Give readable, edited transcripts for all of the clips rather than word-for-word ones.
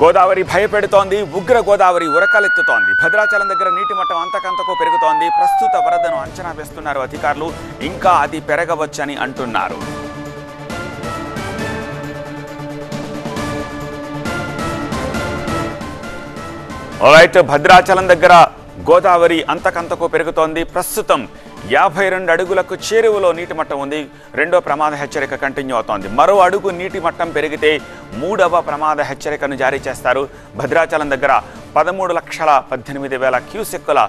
గోదావరి భయపెడుతోంది. ఉగ్ర గోదావరి ఉరకలెత్తుతోంది. భద్రాచలం దగ్గర నీటి మట్టం అంతకంతకు పెరుగుతోంది. ప్రస్తుత వరదను అంచనా వేస్తున్నారు అధికారులు. ఇంకా అది పెరగవచ్చని అంటున్నారు. ఆల్రైట్, భద్రాచలం దగ్గర గోదావరి అంతకంతకు పెరుగుతోంది. ప్రస్తుతం 52 అడుగులకు చేరువలో నీటి మట్టం ఉంది. రెండో ప్రమాద హెచ్చరిక కంటిన్యూ అవుతోంది. మరో అడుగు నీటి మట్టం పెరిగితే 3వ ప్రమాద హెచ్చరికను జారీ చేస్తారు. భద్రాచలం దగ్గర 13,18,000 క్యూసెక్కుల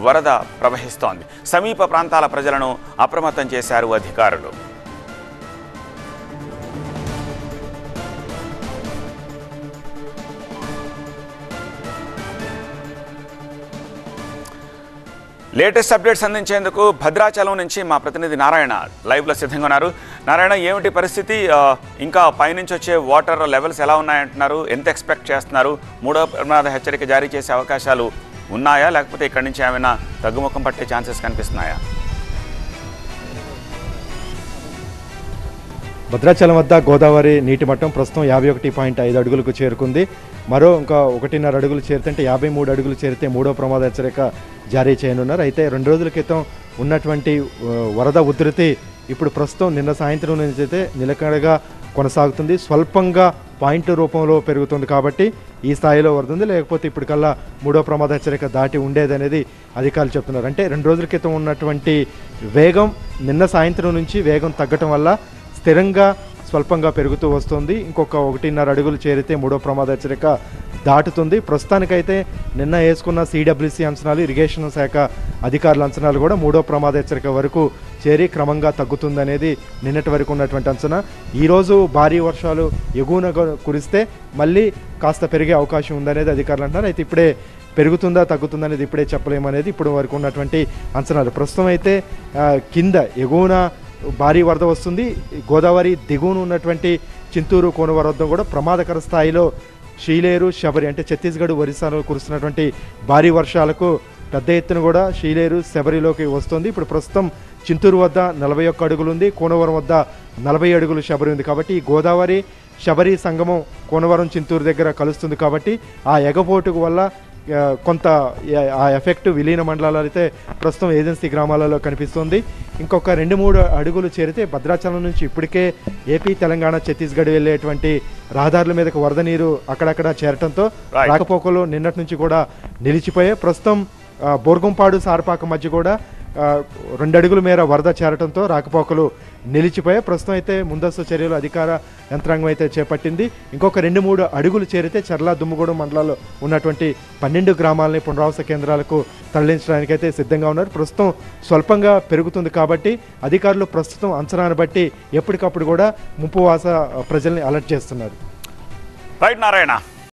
వరద ప్రవహిస్తోంది. సమీప ప్రాంతాల ప్రజలను అప్రమత్తం చేశారు అధికారులు. లేటెస్ట్ అప్డేట్స్ అందించేందుకు భద్రాచలం నుంచి మా ప్రతినిధి నారాయణ లైవ్లో సిద్ధంగా ఉన్నారు. నారాయణ, ఏమిటి పరిస్థితి? ఇంకా పైనుంచి వచ్చే వాటర్ లెవెల్స్ ఎలా ఉన్నాయంటున్నారు? ఎంత ఎక్స్పెక్ట్ చేస్తున్నారు? 3వ ప్రమాద హెచ్చరిక జారీ చేసే అవకాశాలు ఉన్నాయా, లేకపోతే ఇక్కడి నుంచి ఏమైనా తగ్గుముఖం పట్టే ఛాన్సెస్ కనిపిస్తున్నాయా? భద్రాచలం వద్ద గోదావరి నీటి మట్టం ప్రస్తుతం 51.5 అడుగులకు చేరుకుంది. మరో ఇంకా 1.5 అడుగులు చేరుతుంటే 53 అడుగులు చేరితే 3వ ప్రమాద హెచ్చరిక జారీ చేయనున్నారు. అయితే 2 రోజుల క్రితం ఉన్నటువంటి వరద ఉధృతి ఇప్పుడు ప్రస్తుతం నిన్న సాయంత్రం నుంచి అయితే నిలకడగా కొనసాగుతుంది. స్వల్పంగా పాయింట్ రూపంలో పెరుగుతుంది కాబట్టి ఈ స్థాయిలో వరద ఉంది. లేకపోతే ఇప్పటికల్లా 3వ ప్రమాద హెచ్చరిక దాటి ఉండేదనేది అధికారులు చెప్తున్నారు. అంటే 2 రోజుల క్రితం ఉన్నటువంటి వేగం నిన్న సాయంత్రం నుంచి వేగం తగ్గటం వల్ల స్థిరంగా స్వల్పంగా పెరుగుతూ వస్తుంది. ఇంకొక 1.5 అడుగులు చేరితే 3వ ప్రమాద హెచ్చరిక దాటుతుంది. ప్రస్తుతానికైతే నిన్న వేసుకున్న సిడబ్ల్యూసి అంచనాలు, ఇరిగేషన్ శాఖ అధికారుల అంచనాలు కూడా 3వ ప్రమాద హెచ్చరిక వరకు చేరి క్రమంగా తగ్గుతుందనేది నిన్నటి వరకు ఉన్నటువంటి అంచనా. ఈరోజు భారీ వర్షాలు ఎగువన కురిస్తే మళ్ళీ కాస్త పెరిగే అవకాశం ఉందనేది అధికారులు అంటున్నారు. అయితే ఇప్పుడే పెరుగుతుందా తగ్గుతుందా అనేది ఇప్పుడే చెప్పలేమనేది ఇప్పుడు వరకు ఉన్నటువంటి అంచనాలు. ప్రస్తుతం అయితే కింద ఎగువన భారీ వరద వస్తుంది. గోదావరి దిగువన ఉన్నటువంటి చింతూరు కోనవరం వద్ద కూడా ప్రమాదకర స్థాయిలో షీలేరు, శబరి అంటే ఛత్తీస్గఢ్, ఒరిస్సాలో కురుస్తున్నటువంటి భారీ వర్షాలకు పెద్ద ఎత్తున కూడా షీలేరు, శబరిలోకి వస్తుంది. ఇప్పుడు ప్రస్తుతం చింతూరు వద్ద 41 అడుగులు ఉంది, కోనవరం వద్ద 40 అడుగులు శబరి ఉంది. కాబట్టి ఈ గోదావరి శబరి సంగమం కోనవరం చింతూరు దగ్గర కలుస్తుంది. కాబట్టి ఆ ఎగపోటు వల్ల కొంత ఆ ఎఫెక్ట్ విలీన మండలాలు అయితే ప్రస్తుతం ఏజెన్సీ గ్రామాలలో కనిపిస్తుంది. ఇంకొక 2-3 అడుగులు చేరితే భద్రాచలం నుంచి ఇప్పటికే ఏపీ, తెలంగాణ, ఛత్తీస్గఢ్ వెళ్ళేటువంటి రహదారుల మీదకు వరద నీరు అక్కడక్కడ చేరటంతో రాకపోకలు నిన్నటి నుంచి కూడా నిలిచిపోయాయి. ప్రస్తుతం బోర్గంపాడు, సారపాక మధ్య కూడా 2 అడుగుల మేర వరద చేరటంతో రాకపోకలు నిలిచిపోయాయి. ప్రస్తుతం అయితే ముందస్తు చర్యలు అధికార యంత్రాంగం అయితే చేపట్టింది. ఇంకొక 2-3 అడుగులు చేరితే చర్ల, దుమ్ముగూడెం మండలాల్లో ఉన్నటువంటి 12 గ్రామాలని పునరావాస కేంద్రాలకు తరలించడానికైతే సిద్ధంగా ఉన్నారు. ప్రస్తుతం స్వల్పంగా పెరుగుతుంది కాబట్టి అధికారులు ప్రస్తుతం అంచనాను బట్టి ఎప్పటికప్పుడు కూడా ముంపు వాస ప్రజల్ని అలర్ట్ చేస్తున్నారు. రైట్ నారాయణ.